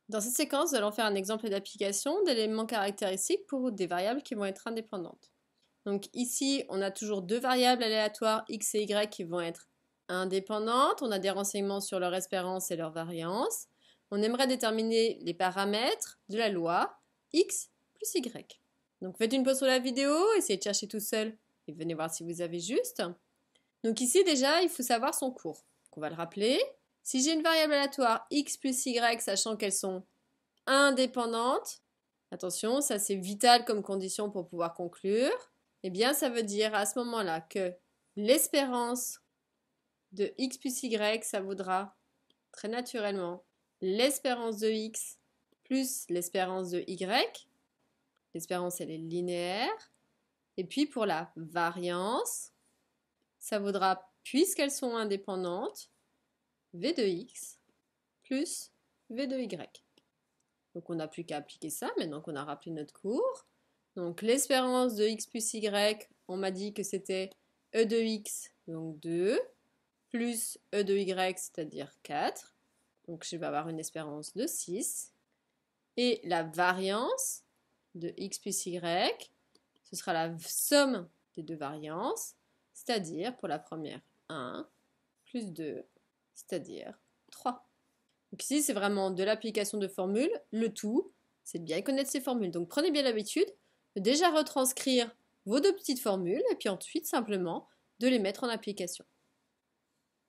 Dans cette séquence, nous allons faire un exemple d'application d'éléments caractéristiques pour des variables qui vont être indépendantes. Donc ici, on a toujours deux variables aléatoires x et y qui vont être indépendantes. On a des renseignements sur leur espérance et leur variance. On aimerait déterminer les paramètres de la loi x plus y. Donc faites une pause sur la vidéo, essayez de chercher tout seul et venez voir si vous avez juste. Donc ici déjà, il faut savoir son cours. Donc on va le rappeler. Si j'ai une variable aléatoire x plus y, sachant qu'elles sont indépendantes, attention, ça c'est vital comme condition pour pouvoir conclure, eh bien ça veut dire à ce moment-là que l'espérance de x plus y, ça vaudra très naturellement l'espérance de x plus l'espérance de y. L'espérance, elle est linéaire. Et puis pour la variance, ça vaudra, puisqu'elles sont indépendantes, v de x plus v de y. Donc on n'a plus qu'à appliquer ça maintenant qu'on a rappelé notre cours. Donc l'espérance de x plus y, on m'a dit que c'était e de x, donc 2, plus e de y, c'est-à-dire 4. Donc je vais avoir une espérance de 6. Et la variance de x plus y, ce sera la somme des deux variances, c'est-à-dire pour la première 1, plus 2, c'est-à-dire 3. Donc ici, c'est vraiment de l'application de formules. Le tout, c'est de bien connaître ces formules. Donc prenez bien l'habitude de déjà retranscrire vos deux petites formules et puis ensuite simplement de les mettre en application.